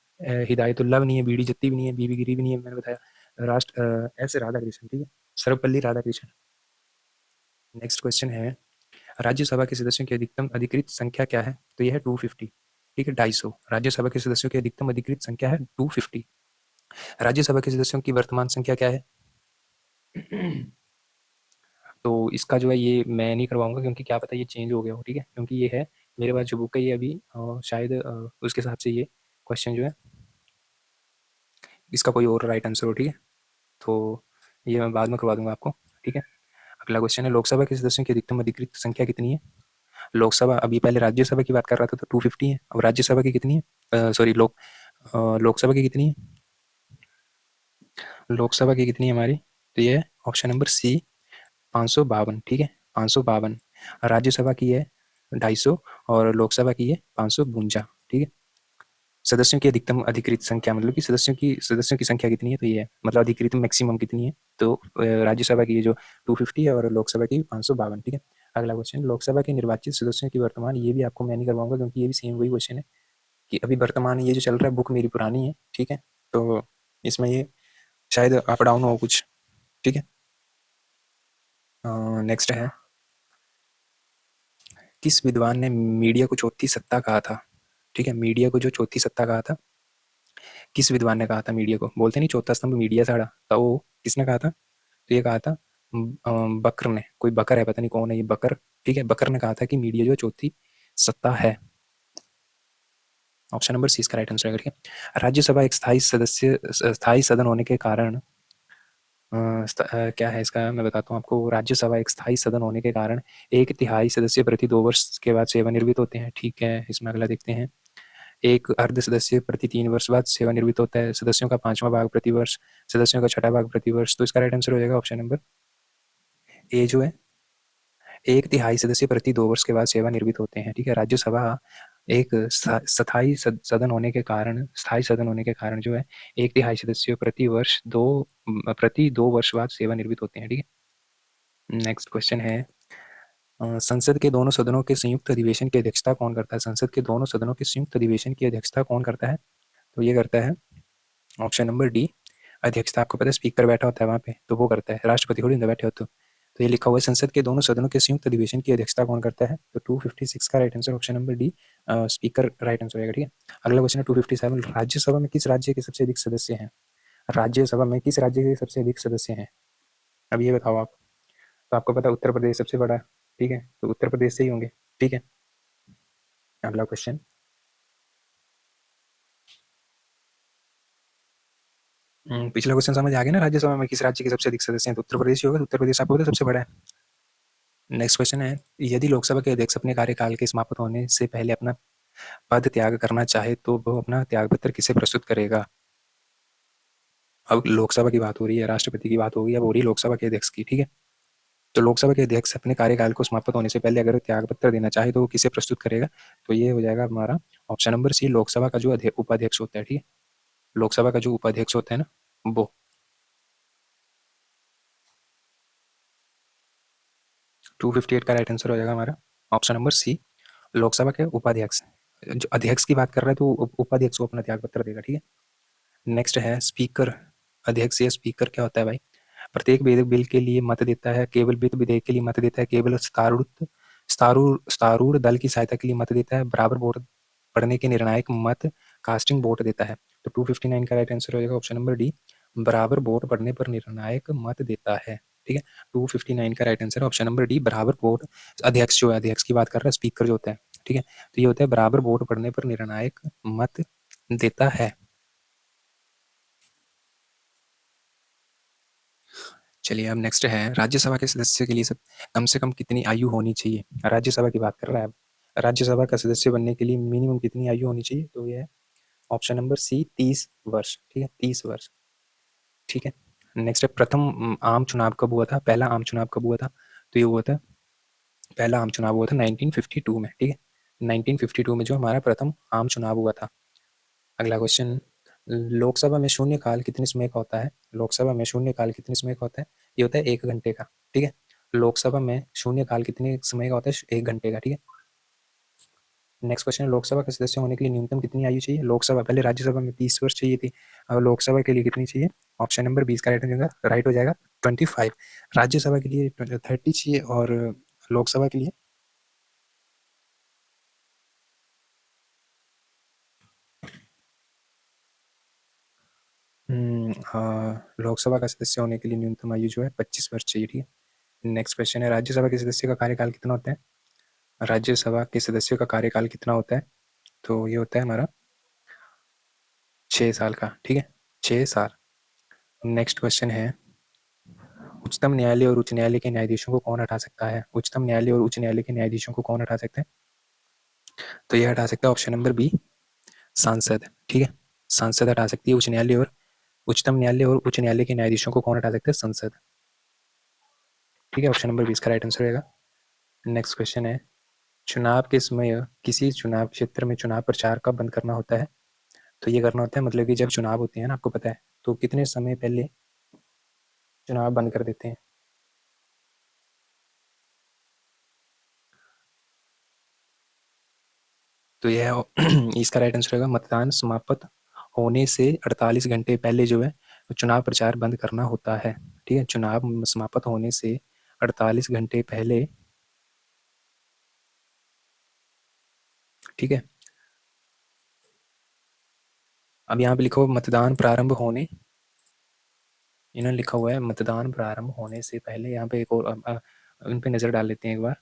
हिदायतुल्लाह भी नहीं है, बीडी जत्ती भी नहीं है, बीबी गिरी भी नहीं है, मैंने बताया एस राधाकृष्णन। ठीक है, सर्वपल्ली राधाकृष्णन। नेक्स्ट क्वेश्चन है, राज्यसभा के सदस्यों की अधिकतम अधिकृत संख्या क्या है? तो यह है 250। ठीक है, 250। राज्यसभा के सदस्यों की अधिकतम अधिकृत संख्या है 250। राज्यसभा के सदस्यों की वर्तमान संख्या क्या है? तो इसका जो है ये मैं नहीं करवाऊंगा, क्योंकि क्या पता ये चेंज हो गया हो। ठीक है, क्योंकि ये है मेरे पास जो बुक है ये अभी शायद उसके हिसाब से ये क्वेश्चन जो है इसका कोई और राइट आंसर हो। ठीक है, तो ये मैं बाद में करवा दूंगा आपको। ठीक है, अगला क्वेश्चन है, लोकसभा के सदस्यों की अधिकतम अधिकृत संख्या कितनी है? लोकसभा, अभी पहले राज्यसभा की बात कर रहा था तो 250 है, अब राज्यसभा की कितनी है? सॉरी, लोकसभा की कितनी है? लोकसभा की कितनी है हमारी? तो ये ऑप्शन नंबर सी, 552। ठीक है, 552। राज्यसभा की है 250 और लोकसभा की है 552। ठीक है, सदस्यों की अधिकतम अधिकृत संख्या मतलब कि सदस्यों की संख्या कितनी है? तो ये है मतलब अधिकृत मैक्सिमम कितनी है? तो राज्यसभा की जो 250 है और लोकसभा की 552। ठीक है, अगला क्वेश्चन, लोकसभा के निर्वाचित सदस्यों की वर्तमान, ये भी आपको मैं नहीं करवाऊंगा क्योंकि ये भी सेम वही क्वेश्चन है कि अभी वर्तमान ये जो चल रहा है, बुक मेरी पुरानी है। ठीक है, तो इसमें ये शायद अप डाउन हो कुछ। ठीक है, नेक्स्ट है, किस विद्वान ने मीडिया को चौथी सत्ता कहा था? ठीक है, मीडिया को जो चौथी सत्ता कहा था, किस विद्वान ने कहा था मीडिया को? बोलते नहीं चौथा स्तंभ मीडिया साड़ा, तो वो किसने कहा था? तो ये कहा था बकर ने, कोई बकर है, पता नहीं कौन है ये बकर। ठीक है, बकर ने कहा था कि मीडिया जो चौथी सत्ता है। ऑप्शन नंबर सी इसका राइट आंसर है। ठीक है, राज्यसभा एक स्थायी सदन होने के कारण क्या है इसका, मैं बताता हूँ आपको। राज्यसभा एक स्थायी सदन होने के कारण 1/3 सदस्य प्रति 2 वर्ष के बाद सेवानिवृत्त होते हैं। ठीक है, इसमें अगला देखते हैं, एक अर्ध सदस्य प्रति 3 वर्ष बाद सेवानिवृत्त होता है, सदस्यों का 5वां भाग प्रति वर्ष, सदस्यों का 6वां भाग प्रति वर्ष। तो इसका राइट आंसर हो जाएगा ऑप्शन नंबर ए जो है, एक तिहाई सदस्य प्रति 2 वर्ष के बाद सेवानिवृत्त होते हैं। ठीक है, राज्यसभा एक स्थायी सदन होने के कारण, स्थायी सदन होने के कारण जो है एक तिहाई सदस्य प्रति दो वर्ष बाद सेवानिवृत्त होते हैं। ठीक है, नेक्स्ट क्वेश्चन है, संसद के दोनों सदनों के संयुक्त अधिवेशन की अध्यक्षता कौन करता है? संसद के दोनों सदनों के संयुक्त अधिवेशन की अध्यक्षता कौन करता है? तो ये करता है ऑप्शन नंबर डी, अध्यक्षता आपको पता है स्पीकर बैठा होता है वहां पे, तो वो करता है, राष्ट्रपति थोड़ी ना बैठे होते। तो ये लिखा हुआ है संसद के दोनों सदनों के संयुक्त अधिवेशन की अध्यक्षता कौन करता है? तो 256 का right answer option number D, speaker right answer होगा। ठीक है, अगला क्वेश्चन है 257, राज्यसभा में किस राज्य के सबसे अधिक सदस्य हैं? राज्यसभा में किस राज्य के सबसे अधिक सदस्य हैं? अब ये बताओ आप। तो आपको पता है उत्तर प्रदेश सबसे बड़ा है। ठीक है, तो उत्तर प्रदेश से ही होंगे। ठीक है, अगला क्वेश्चन, पिछला क्वेश्चन समझ आ गया ना, राज्यसभा में किस राज्य के सबसे अधिक सदस्य हैं? तो उत्तर प्रदेश ही होगा, तो उत्तर प्रदेश आपको पता है सबसे बड़ा है। नेक्स्ट क्वेश्चन है, यदि लोकसभा के अध्यक्ष अपने कार्यकाल के समाप्त होने से पहले अपना पद त्याग करना चाहे तो वो अपना त्यागपत्र किसे प्रस्तुत करेगा? अब लोकसभा की बात हो रही है, राष्ट्रपति की बात होगी, अब हो रही है लोकसभा के अध्यक्ष की। ठीक है, तो लोकसभा के अध्यक्ष अपने कार्यकाल को समाप्त होने से पहले अगर त्याग पत्र देना चाहे तो वो किसे प्रस्तुत करेगा? तो ये हो जाएगा हमारा ऑप्शन नंबर सी, लोकसभा का जो उपाध्यक्ष होता है। ठीक है, लोकसभा का जो उपाध्यक्ष होता है ना, वो 258 का राइट आंसर हो जाएगा हमारा ऑप्शन नंबर सी, लोकसभा के उपाध्यक्ष। जो अध्यक्ष की बात कर रहा है तो उपाध्यक्ष को अपना त्याग पत्र देगा। ठीक है, नेक्स्ट है स्पीकर, अध्यक्ष या स्पीकर क्या होता है भाई? प्रत्येक विधेयक बिल के लिए मत देता है, केवल वित्त विधेयक के लिए मत देता है, केवल स्थारूढ़ दल की सहायता के लिए मत देता है, बराबर वोट पड़ने के निर्णायक मत कास्टिंग वोट देता है। तो 259 का राइट आंसर हो जाएगा ऑप्शन नंबर डी, बराबर वोट पड़ने पर निर्णायक मत देता है। ठीक है, 259 का right answer option number D, बराबर वोट। अध्यक्ष जो है, अध्यक्ष की बात कर रहा है, स्पीकर जो होता है। ठीक है, तो ये होता है बराबर वोट पड़ने पर निर्णायक मत देता है। चलिए, अब नेक्स्ट है, राज्यसभा के सदस्य के लिए कम से कम कितनी आयु होनी चाहिए? राज्यसभा की बात कर रहा है। राज्यसभा का सदस्य बनने के लिए मिनिमम कितनी आयु होनी चाहिए? तो ये है ऑप्शन नंबर सी, 30 वर्ष। ठीक है, 30 वर्ष। ठीक है, नेक्स्ट है, प्रथम आम चुनाव कब हुआ था? पहला आम चुनाव कब हुआ था? तो ये हुआ था, पहला आम चुनाव हुआ था 1952 में। ठीक है, 1952 में जो हमारा प्रथम आम चुनाव हुआ था। अगला क्वेश्चन, लोकसभा में शून्यकाल कितने समय का होता है? लोकसभा में शून्यकाल कितने समय का होता है? ये होता है 1 घंटे का। ठीक है, लोकसभा में शून्यकाल कितने समय का होता है? 1 घंटे का। ठीक है, नेक्स्ट क्वेश्चन है, लोकसभा के सदस्य होने के लिए न्यूनतम कितनी आयु चाहिए? लोकसभा, पहले राज्यसभा में 30 वर्ष चाहिए थी, अब लोकसभा के लिए कितनी चाहिए? ऑप्शन नंबर 20 का राइट हो जाएगा 25। राज्यसभा के लिए 30 चाहिए और लोकसभा के लिए लोकसभा का सदस्य होने के लिए न्यूनतम आयु जो है 25 वर्ष चाहिए। ठीक है, नेक्स्ट क्वेश्चन है, राज्यसभा के सदस्य का कार्यकाल कितना होता है? राज्यसभा के सदस्य का कार्यकाल कितना होता है? तो ये होता है हमारा 6 साल का। ठीक है, 6 साल। नेक्स्ट क्वेश्चन है, उच्चतम न्यायालय और उच्च न्यायालय के न्यायाधीशों को कौन हटा सकता है? उच्चतम न्यायालय और उच्च न्यायालय के न्यायाधीशों को कौन हटा सकता है? तो ये हटा सकता है ऑप्शन नंबर बी, सांसद। ठीक है, सांसद हटा सकती है उच्चतम न्यायालय और उच्च न्यायालय के न्यायाधीशों को कौन हटा सकता है? संसद। ठीक है, ऑप्शन नंबर 20 का राइट आंसर रहेगा। नेक्स्ट क्वेश्चन है, चुनाव के समय किसी चुनाव क्षेत्र में चुनाव प्रचार कब बंद करना होता है? तो ये करना होता है, मतलब कि जब चुनाव होते हैं ना, आपको पता है, तो कितने समय पहले चुनाव बंद कर देते हैं? तो यह इसका राइट आंसर होगा, मतदान समाप्त होने से 48 घंटे पहले जो है चुनाव प्रचार बंद करना होता है। ठीक है, चुनाव समाप्त होने से 48 घंटे पहले। ठीक है, अब यहाँ पे लिखो मतदान प्रारंभ होने, इन्होंने लिखा हुआ है मतदान प्रारंभ होने से पहले। यहाँ पे एक और इन पे नजर डाल लेते हैं एक बार।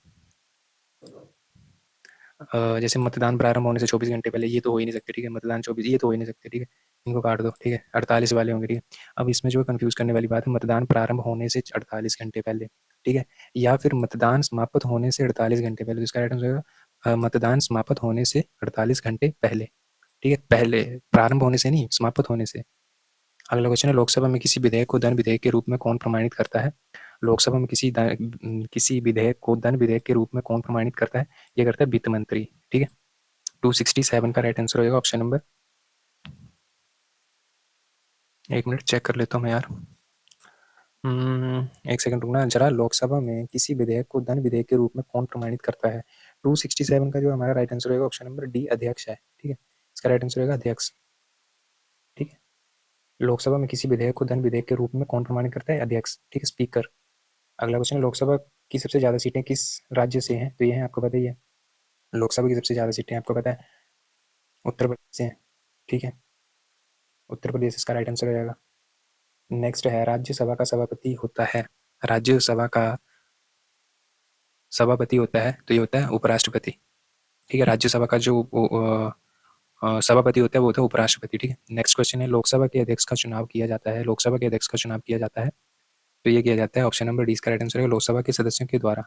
जैसे मतदान प्रारंभ होने से 24 घंटे पहले, ये तो हो ही नहीं सकते। ठीक है, मतदान 24, ये तो हो ही नहीं सकते। ठीक है, इनको काट दो। ठीक है, 48 वाले होंगे। ठीक है, अब इसमें जो कंफ्यूज करने वाली बात है, मतदान प्रारंभ होने से 48 घंटे पहले, ठीक है, या फिर मतदान समाप्त होने से 48 घंटे पहले। तो इसका राइट आंसर होगा मतदान समाप्त होने से 48 घंटे पहले। ठीक है, पहले प्रारंभ होने से नहीं, समाप्त होने से। अगला क्वेश्चन है, लोकसभा में किसी विधेयक को धन विधेयक के रूप में कौन प्रमाणित करता है? लोकसभा में किसी विधेयक को धन विधेयक के रूप में कौन प्रमाणित करता है? ये करता है वित्त मंत्री। ठीक है, 267 का राइट आंसर होगा ऑप्शन नंबर। एक मिनट चेक कर लेता हूँ मैं यार। एक सेकंड रुकना जरा। लोकसभा में किसी विधेयक को धन विधेयक के रूप में कौन प्रमाणित करता है? 267 का जो हमारा राइट आंसर होगा ऑप्शन नंबर डी, अध्यक्ष है। ठीक है, इसका राइट आंसर होगा अध्यक्ष। ठीक है, लोकसभा में किसी विधेयक को धन विधेयक के रूप में कौन प्रमाणित करता है? अध्यक्ष। ठीक है, स्पीकर। अगला क्वेश्चन है, लोकसभा की सबसे ज्यादा सीटें किस राज्य से हैं? तो ये है, आपको पता ही है। लोकसभा की सबसे ज्यादा सीटें आपको पता है उत्तर प्रदेश से हैं। ठीक है, उत्तर प्रदेश इसका राइट आंसर हो जाएगा। नेक्स्ट है, राज्यसभा का सभापति होता है। राज्यसभा का सभापति होता है तो ये होता है उपराष्ट्रपति। ठीक है, राज्यसभा का जो सभापति होता है वो होता है उपराष्ट्रपति। ठीक है, नेक्स्ट क्वेश्चन है, लोकसभा के अध्यक्ष का चुनाव किया जाता है। लोकसभा के अध्यक्ष का चुनाव किया जाता है तो ये किया जाता है ऑप्शन नंबर डी, इसका राइट आंसर है लोकसभा के सदस्यों के द्वारा।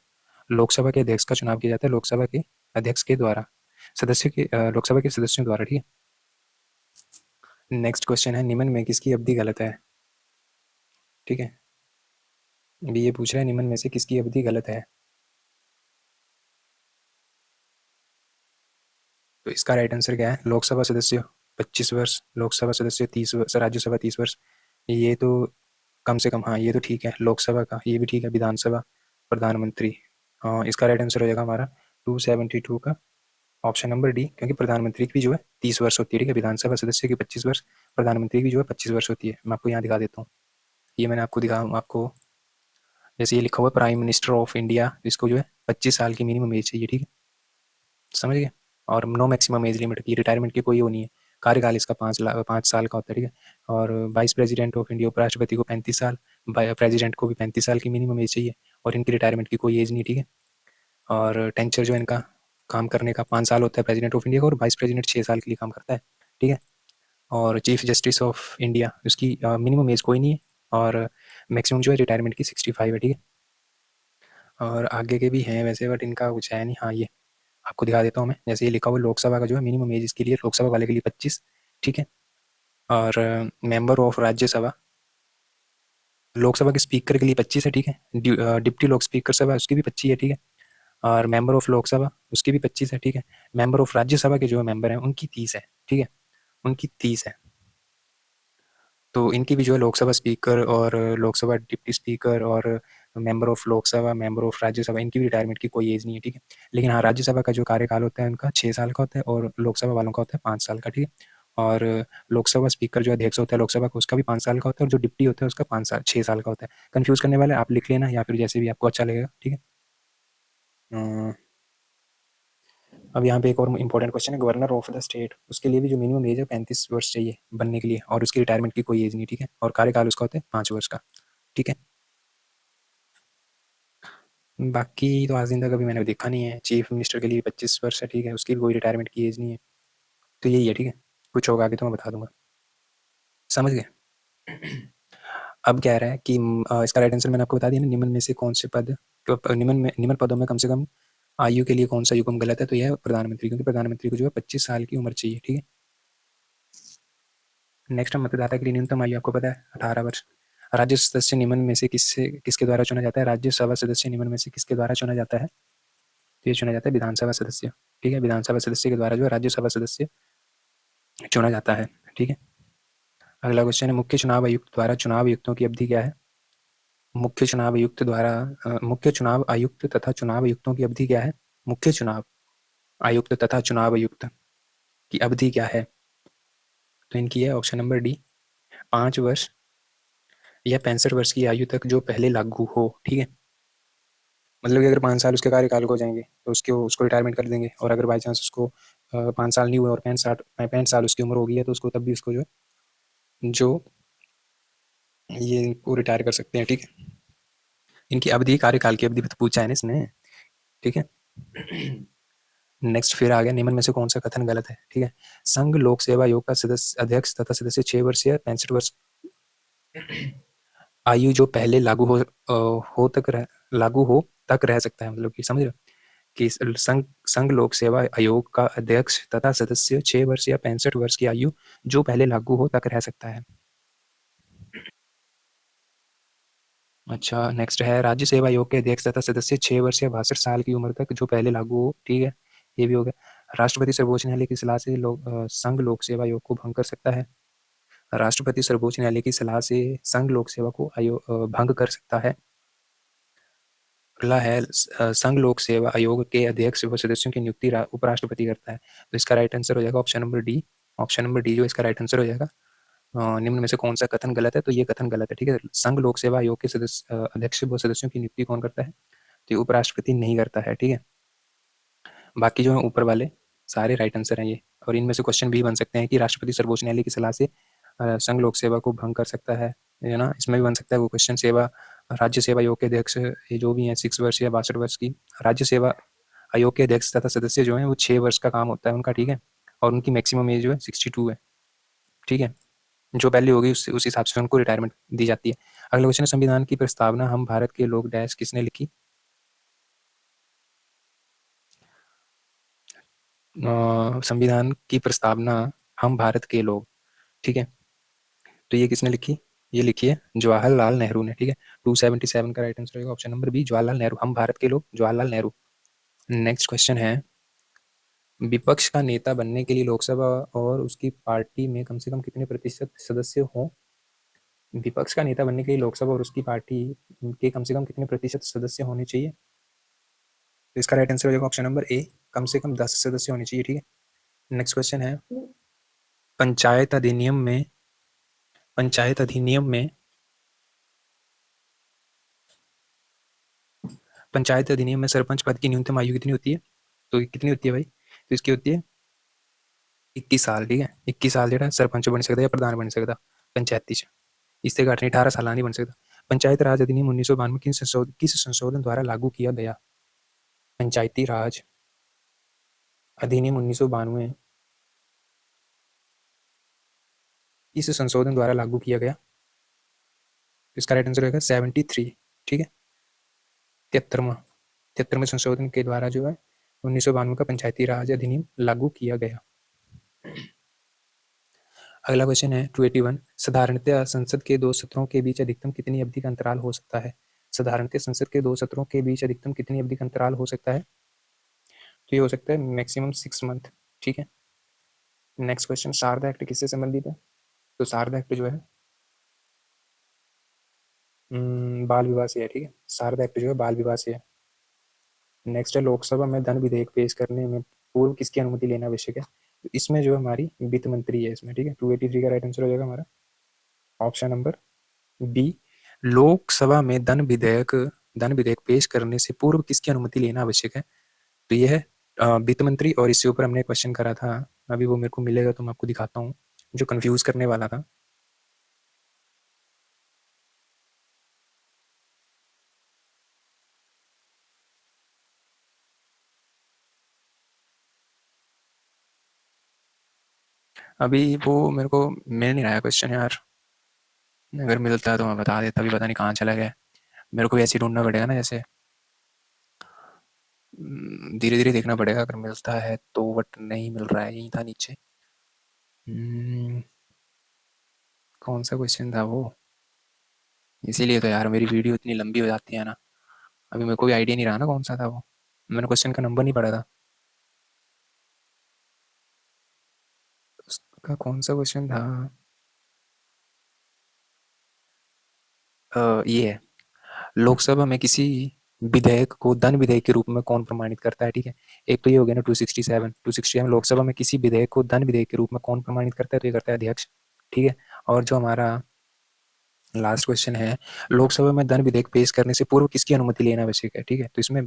लोकसभा के अध्यक्ष का चुनाव किया जाता है लोकसभा के अध्यक्ष के द्वारा, सदस्य के लोकसभा के सदस्यों द्वारा। ठीक है, नेक्स्ट क्वेश्चन है, निम्न में किसकी अवधि गलत है? ठीक है, अभी ये पूछ रहा है निम्न में से किसकी अवधि गलत है। तो इसका राइट आंसर क्या है? लोकसभा सदस्य 25 वर्ष, लोकसभा सदस्य 30 वर्ष, राज्यसभा 30 वर्ष। ये तो कम से कम, हाँ ये तो ठीक है। लोकसभा का ये भी ठीक है। विधानसभा, प्रधानमंत्री, हाँ इसका राइट आंसर हो जाएगा हमारा 272 का ऑप्शन नंबर डी, क्योंकि प्रधानमंत्री की भी जो है 30 वर्ष होती है। ठीक है, विधानसभा सदस्य की 25 वर्ष, प्रधानमंत्री की जो है 25 वर्ष होती है। मैं आपको यहाँ दिखा देता हूँ। ये मैंने आपको दिखा आपको, जैसे ये लिखा हुआ प्राइम मिनिस्टर ऑफ इंडिया, इसको जो है 25 साल की मिनिमम एज चाहिए। ठीक है, समझ गए। और नो मैक्सिमम एज लिमिट की, रिटायरमेंट की कोई वो नहीं है। कार्यकाल इसका 5 साल का होता है। ठीक है, और वाइस प्रेसिडेंट ऑफ इंडिया, उपराष्ट्रपति को 35 साल, प्रेसिडेंट को भी 35 साल की मिनिमम एज चाहिए, और इनकी रिटायरमेंट की कोई एज नहीं। ठीक है, और टेंचर जो इनका काम करने का 5 साल होता है प्रेसिडेंट ऑफ इंडिया का, और वाइस प्रेसिडेंट 6 साल के लिए काम करता है। ठीक है, और चीफ जस्टिस ऑफ इंडिया, उसकी मिनिमम एज कोई नहीं है, और मैक्सिमम जो है रिटायरमेंट की 65 है। ठीक है, और आगे के भी हैं वैसे, बट इनका कुछ है नहीं। हाँ ये आपको दिखा देता हूँ मैं। जैसे ये लिखा हुआ लोकसभा का जो है मिनिमम एज इसके लिए, लोकसभा वाले के लिए 25। ठीक है, और मेंबर ऑफ राज्यसभा, लोकसभा के स्पीकर के लिए 25 है। ठीक है, डिप्टी लोक स्पीकर सभा उसकी भी 25 है। ठीक है, और मेंबर ऑफ लोकसभा उसकी भी 25 है। ठीक है, मेंबर ऑफ राज्यसभा के जो मेंबर हैं उनकी 30 है। ठीक है, उनकी 30 है। तो इनकी भी जो है लोकसभा स्पीकर और लोकसभा डिप्टी स्पीकर और member of Lok Sabha, member of Rajya Sabha, इनकी भी रिटायरमेंट की कोई एज नहीं है। ठीक है, लेकिन हाँ राज्यसभा का जो कार्यकाल होता है उनका 6 साल का होता है, और लोकसभा वालों का होता है 5 साल का। ठीक है, और लोकसभा स्पीकर जो अध्यक्ष होता है लोकसभा का, उसका भी 5 साल का होता है, और जो डिप्टी होता है उसका 6 साल का होता है। कंफ्यूज करने वाले आप लिख लेना, या फिर जैसे भी आपको अच्छा लगेगा। ठीक है, अब यहाँ पे एक और इंपॉर्टेंट क्वेश्चन है, गवर्नर ऑफ द स्टेट, उसके लिए भी जो मिनिमम एज है 35 वर्ष चाहिए बनने के लिए, और उसकी रिटायरमेंट की कोई एज नहीं। ठीक है, और कार्यकाल उसका होता है 5 वर्ष का। ठीक है, बाकी तो आज दिन तक अभी मैंने देखा नहीं है। चीफ मिनिस्टर के लिए 25 वर्ष है। ठीक है, उसकी भी कोई रिटायरमेंट की एज नहीं है। तो यही है। ठीक है, कुछ होगा आगे तो मैं बता दूंगा। समझ गए। अब कह रहा है कि इसका राइट आंसर मैंने आपको बता दिया ना, निम्न में से कौन से पद, निम्न पदों में कम से कम आयु के लिए कौन सा युग्म गलत है? तो यह है प्रधानमंत्री, क्योंकि प्रधानमंत्री को जो है 25 साल की उम्र चाहिए। ठीक है, नेक्स्ट मतदाता की न्यूनतम आयु आपको पता है 18 वर्ष। राज्य सदस्य निम्न में से किसके द्वारा चुना जाता है? राज्यसभा सदस्य निम्न में से किसके द्वारा चुना जाता है? तो ये चुना जाता है विधानसभा सदस्य। ठीक है, विधानसभा सदस्य के द्वारा जो है राज्यसभा सदस्य चुना जाता है। ठीक है, अगला क्वेश्चन है, मुख्य चुनाव आयुक्त द्वारा चुनाव आयुक्तों की अवधि क्या है? मुख्य चुनाव आयुक्त तथा चुनाव आयुक्तों की अवधि क्या है? मुख्य चुनाव आयुक्त तथा चुनाव आयुक्त की अवधि क्या है? तो इनकी है ऑप्शन नंबर डी, 5 वर्ष या 65 वर्ष की आयु तक जो पहले लागू हो। ठीक है, मतलब कि अगर 5 साल उसके कार्यकाल को हो जाएंगे तो उसको रिटायरमेंट कर देंगे, और अगर बाई चांस उसको 5 साल नहीं हुए और 65 साल उसकी उम्र हो गई है, तो उसको तब भी उसको जो ये को रिटायर कर सकते हैं। ठीक है, इनकी अवधि, कार्यकाल की अवधि भी तो पूछा है ना इसने। ठीक है, नेक्स्ट फिर आ गया, निम्न में से कौन सा कथन गलत है? ठीक है, संघ लोक सेवा आयोग का सदस्य, अध्यक्ष तथा सदस्य 6 वर्ष या 65 वर्ष आयु जो पहले लागू हो तक रह सकता है, मतलब कि समझ रहे हो? कि संघ लोक सेवा आयोग का अध्यक्ष तथा सदस्य 6 वर्ष या 65 वर्ष की आयु जो पहले लागू हो तक रह सकता है। अच्छा, नेक्स्ट है राज्य सेवा आयोग के अध्यक्ष तथा सदस्य 6 वर्ष या 62 साल की उम्र तक जो पहले लागू हो। ठीक है, ये भी हो गया। राष्ट्रपति सर्वोच्च न्यायालय की सलाह से संघ लोक सेवा आयोग को भंग कर सकता है। राष्ट्रपति सर्वोच्च न्यायालय की सलाह से संघ लोक सेवा को भंग कर सकता है। अगला है संघ लोक सेवा आयोग के अध्यक्ष व सदस्यों की नियुक्ति उपराष्ट्रपति करता है। तो इसका राइट आंसर हो जाएगा option number D. Option number D जो इसका राइट आंसर हो जाएगा। निम्न में से कौन सा कथन गलत है? तो ये कथन गलत है। ठीक है, संघ लोक सेवा आयोग के सदस्य अध्यक्ष व सदस्यों की नियुक्ति कौन करता है? तो ये उपराष्ट्रपति नहीं करता है। ठीक है, बाकी जो है ऊपर वाले सारे राइट आंसर हैं ये। और इनमें से क्वेश्चन भी बन सकते हैं कि राष्ट्रपति सर्वोच्च न्यायालय की सलाह से संघ लोक सेवा को भंग कर सकता है ना। इसमें भी बन सकता है वो क्वेश्चन। सेवा राज्य सेवा आयोग के अध्यक्ष ये जो भी हैं 6 वर्ष या 62 वर्ष की, राज्य सेवा आयोग के अध्यक्ष तथा सदस्य जो हैं वो 6 वर्ष का काम होता है उनका। ठीक है, और उनकी मैक्सिमम एज जो है 62 है। ठीक है, जो पहले होगी उस हिसाब से उनको रिटायरमेंट दी जाती है। अगला क्वेश्चन है संविधान की प्रस्तावना हम भारत के लोग डैश किसने लिखी? संविधान की प्रस्तावना हम भारत के लोग। ठीक है, तो ये किसने लिखी? ये लिखी है जवाहरलाल नेहरू ने। ठीक है, 277 का राइट आंसर होगा option number b, Jawaharlal Nehru. हम भारत के लोग, जवाहरलाल नेहरू। नेक्स्ट क्वेश्चन है विपक्ष का नेता बनने के लिए लोकसभा और उसकी पार्टी में कम से कम कितने प्रतिशत सदस्य हों? विपक्ष का नेता बनने के लिए लोकसभा और उसकी पार्टी के कम से कम कितने प्रतिशत सदस्य होने चाहिए? तो इसका राइट आंसर हो जाएगा ऑप्शन नंबर ए, कम से कम 10 सदस्य होने चाहिए। ठीक है, नेक्स्ट क्वेश्चन है पंचायत अधिनियम में पंचायत अधिनियम में पंचायत अधिनियम में सरपंच पद की न्यूनतम आयु कितनी होती है? तो कितनी होती है भाई? तो इसकी होती है 21 साल। ठीक है, 21 साल जो सरपंच बन सकता है या प्रधान बन सकता पंचायती च इससे घट 18 साल नहीं बन सकता। पंचायत राज अधिनियम 1992 किस संशोधन द्वारा लागू किया गया? पंचायती राज अधिनियम 1992 इस संशोधन द्वारा लागू किया गया। इसका राइट आंसर रहेगा 73। ठीक है, 73वें संशोधन के द्वारा जो है 1992 का पंचायती राज अधिनियम लागू किया गया। अगला क्वेश्चन है 281 साधारणतः संसद के 2 सत्रों के बीच अधिकतम कितनी अवधि का अंतराल हो सकता है? साधारणतः संसद के 2 सत्रों के बीच अधिकतम कितनी अवधि का अंतराल हो सकता है? तो ये हो सकता है मैक्सिमम 6 मंथ। ठीक है, नेक्स्ट क्वेश्चन शारदा एक्ट किससे संबंधित है? तो शारदा एक्ट जो है बाल विवाह से है। ठीक है, शारदा एक्ट जो है बाल विवाह से है। नेक्स्ट है लोकसभा में धन विधेयक पेश करने में पूर्व किसकी अनुमति लेना आवश्यक है? तो इसमें जो हमारी वित्त मंत्री है इसमें। ठीक है, 283 का राइट आंसर हो जाएगा हमारा ऑप्शन नंबर बी। लोकसभा में धन विधेयक पेश करने से पूर्व किसकी अनुमति लेना आवश्यक है? तो यह है वित्त मंत्री। और इससे ऊपर हमने क्वेश्चन करा था, अभी वो मेरे को मिलेगा तो मैं आपको दिखाता हूँ, जो कंफ्यूज करने वाला था। अभी वो मेरे को मिल नहीं रहा है क्वेश्चन यार, अगर मिलता है तो मैं बता देता। अभी पता नहीं कहाँ चला गया। मेरे को ऐसे ढूंढना पड़ेगा ना, जैसे धीरे धीरे देखना पड़ेगा अगर मिलता है तो। बट नहीं मिल रहा है, यही था नीचे। कौन सा क्वेश्चन था वो? इसीलिए तो यार मेरी वीडियो इतनी लंबी हो जाती है ना। अभी मेरे को भी आइडिया नहीं रहा ना कौन सा था वो। मैंने क्वेश्चन का नंबर नहीं पढ़ा था। उसका कौन सा क्वेश्चन था? ये है लोकसभा में किसी विधेयक को धन विधेयक के रूप में कौन प्रमाणित करता है? ठीक है, एक तो ये हो गया ना 267 लोकसभा में किसी विधेयक को धन विधेयक के रूप में कौन प्रमाणित करता है? तो ये करता है अध्यक्ष। ठीक है, और जो हमारा लास्ट क्वेश्चन है लोकसभा में धन विधेयक पेश करने से पूर्व किसकी अनुमति लेना आवश्यक है? ठीक है, तो इसमें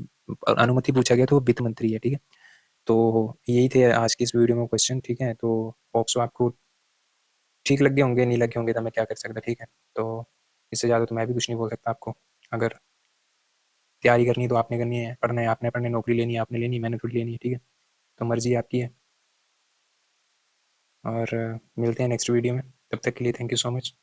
अनुमति पूछा गया तो वो वित्त मंत्री है। ठीक है, तो यही थे आज की इस वीडियो में क्वेश्चन। ठीक है, तो होप सो आपको ठीक लगे होंगे, नहीं लगे होंगे तो मैं क्या कर सकता। ठीक है, तो इससे ज़्यादा तो मैं भी कुछ नहीं बोल सकता आपको। अगर तैयारी करनी है तो आपने करनी है, पढ़ना है आपने पढ़ना है, नौकरी लेनी है आपने लेनी है, मैंने थोड़ी लेनी है। ठीक है, तो मर्जी आपकी है। और मिलते हैं नेक्स्ट वीडियो में, तब तक के लिए थैंक यू सो मच।